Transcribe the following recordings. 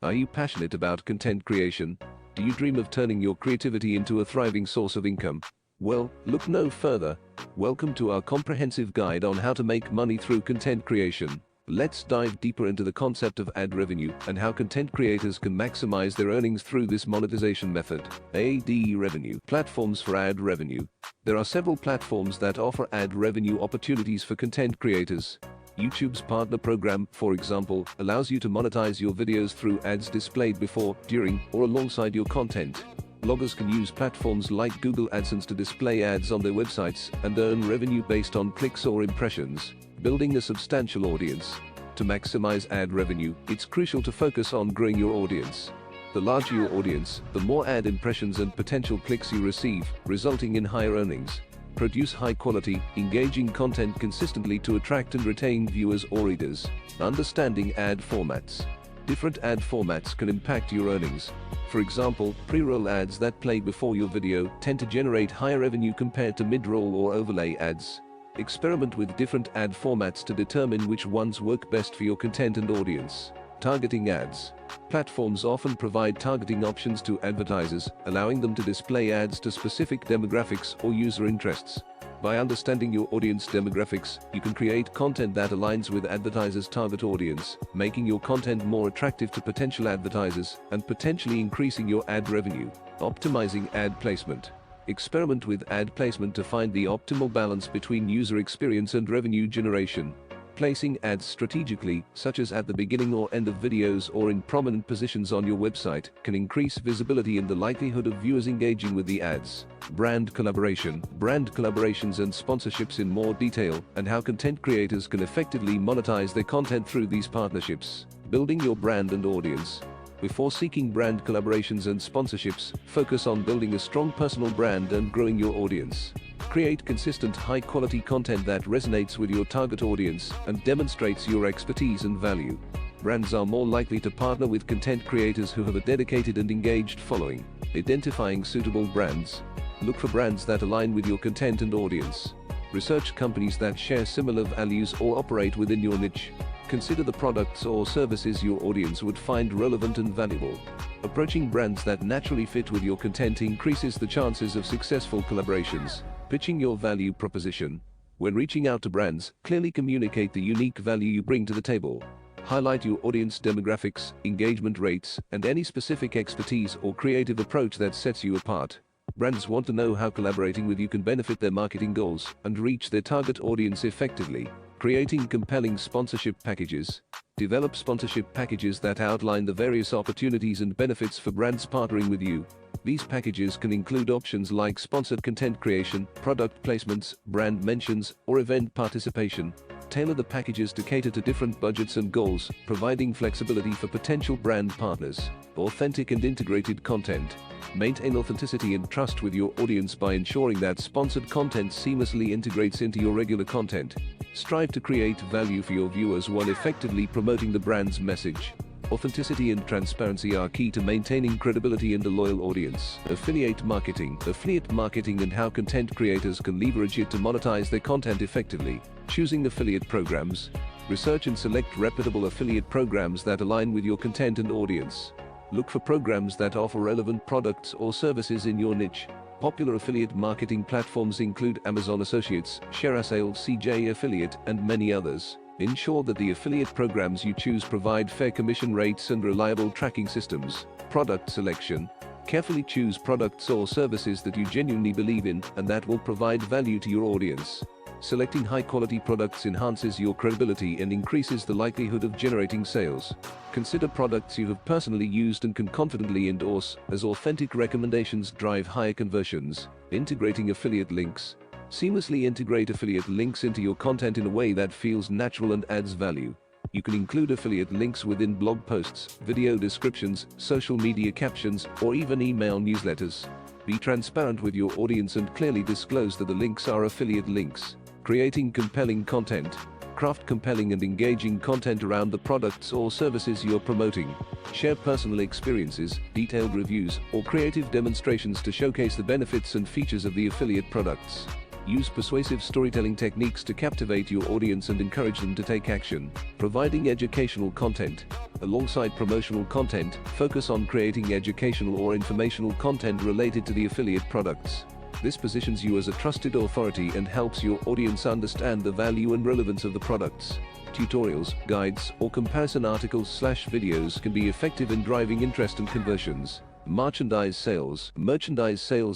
Are you passionate about content creation? Do you dream of turning your creativity into a thriving source of income? Well, look no further. Welcome to our comprehensive guide on how to make money through content creation. Let's dive deeper into the concept of ad revenue and how content creators can maximize their earnings through this monetization method. Ad revenue. Platforms for ad revenue. There are several platforms that offer ad revenue opportunities for content creators. YouTube's partner program, for example, allows you to monetize your videos through ads displayed before, during, or alongside your content. Bloggers can use platforms like Google AdSense to display ads on their websites and earn revenue based on clicks or impressions. Building a substantial audience. To maximize ad revenue, it's crucial to focus on growing your audience. The larger your audience, the more ad impressions and potential clicks you receive, resulting in higher earnings. Produce high-quality, engaging content consistently to attract and retain viewers or readers. Understanding ad formats. Different ad formats can impact your earnings. For example, pre-roll ads that play before your video tend to generate higher revenue compared to mid-roll or overlay ads. Experiment with different ad formats to determine which ones work best for your content and audience. Targeting ads. Platforms often provide targeting options to advertisers, allowing them to display ads to specific demographics or user interests. By understanding your audience demographics, you can create content that aligns with advertisers' target audience, making your content more attractive to potential advertisers and potentially increasing your ad revenue. Optimizing ad placement. Experiment with ad placement to find the optimal balance between user experience and revenue generation. Placing ads strategically, such as at the beginning or end of videos or in prominent positions on your website, can increase visibility and the likelihood of viewers engaging with the ads. Brand collaboration. Brand collaborations and sponsorships in more detail, and how content creators can effectively monetize their content through these partnerships. Building your brand and audience. Before seeking brand collaborations and sponsorships, focus on building a strong personal brand and growing your audience. Create consistent, high-quality content that resonates with your target audience and demonstrates your expertise and value. Brands are more likely to partner with content creators who have a dedicated and engaged following. Identifying suitable brands. Look for brands that align with your content and audience. Research companies that share similar values or operate within your niche. Consider the products or services your audience would find relevant and valuable. Approaching brands that naturally fit with your content increases the chances of successful collaborations. Pitching your value proposition. When reaching out to brands, clearly communicate the unique value you bring to the table. Highlight your audience demographics, engagement rates, and any specific expertise or creative approach that sets you apart. Brands want to know how collaborating with you can benefit their marketing goals and reach their target audience effectively. Creating compelling sponsorship packages. Develop sponsorship packages that outline the various opportunities and benefits for brands partnering with you. These packages can include options like sponsored content creation, product placements, brand mentions, or event participation. Tailor the packages to cater to different budgets and goals, providing flexibility for potential brand partners. Authentic and integrated content. Maintain authenticity and trust with your audience by ensuring that sponsored content seamlessly integrates into your regular content. Strive to create value for your viewers while effectively promoting the brand's message. Authenticity and transparency are key to maintaining credibility and a loyal audience. Affiliate marketing. Affiliate marketing and how content creators can leverage it to monetize their content effectively. Choosing affiliate programs. Research and select reputable affiliate programs that align with your content and audience. Look for programs that offer relevant products or services in your niche. Popular affiliate marketing platforms include Amazon Associates, ShareASale, CJ Affiliate, and many others. Ensure that the affiliate programs you choose provide fair commission rates and reliable tracking systems. Product selection. Carefully choose products or services that you genuinely believe in and that will provide value to your audience. Selecting high-quality products enhances your credibility and increases the likelihood of generating sales. Consider products you have personally used and can confidently endorse, as authentic recommendations drive higher conversions. Integrating affiliate links. Seamlessly integrate affiliate links into your content in a way that feels natural and adds value. You can include affiliate links within blog posts, video descriptions, social media captions, or even email newsletters. Be transparent with your audience and clearly disclose that the links are affiliate links. Creating compelling content. Craft compelling and engaging content around the products or services you're promoting. Share personal experiences, detailed reviews, or creative demonstrations to showcase the benefits and features of the affiliate products. Use persuasive storytelling techniques to captivate your audience and encourage them to take action. Providing educational content. Alongside promotional content, focus on creating educational or informational content related to the affiliate products. This positions you as a trusted authority and helps your audience understand the value and relevance of the products. Tutorials, guides, or comparison articles/videos can be effective in driving interest and conversions. Merchandise sales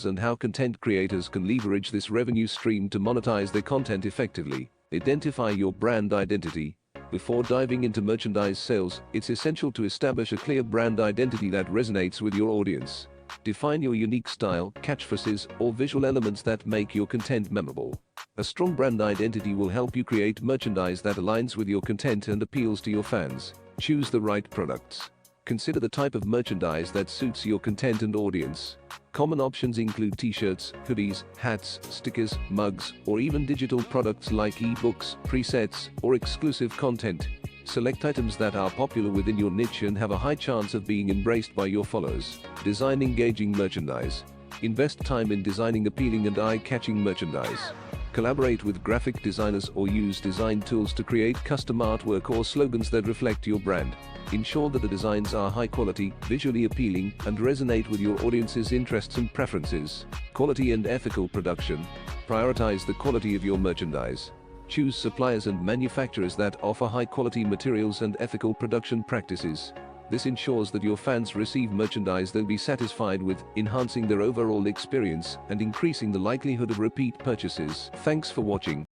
and how content creators can leverage this revenue stream to monetize their content effectively. Identify your brand identity. Before diving into merchandise sales, it's essential to establish a clear brand identity that resonates with your audience. Define your unique style, catchphrases, or visual elements that make your content memorable. A strong brand identity will help you create merchandise that aligns with your content and appeals to your fans. Choose the right products. Consider the type of merchandise that suits your content and audience. Common options include t-shirts, hoodies, hats, stickers, mugs, or even digital products like e-books, presets, or exclusive content. Select items that are popular within your niche and have a high chance of being embraced by your followers. Design engaging merchandise. Invest time in designing appealing and eye-catching merchandise. Collaborate with graphic designers or use design tools to create custom artwork or slogans that reflect your brand. Ensure that the designs are high quality, visually appealing, and resonate with your audience's interests and preferences. Quality and ethical production. Prioritize the quality of your merchandise. Choose suppliers and manufacturers that offer high-quality materials and ethical production practices. This ensures that your fans receive merchandise they'll be satisfied with, enhancing their overall experience and increasing the likelihood of repeat purchases. Thanks for watching.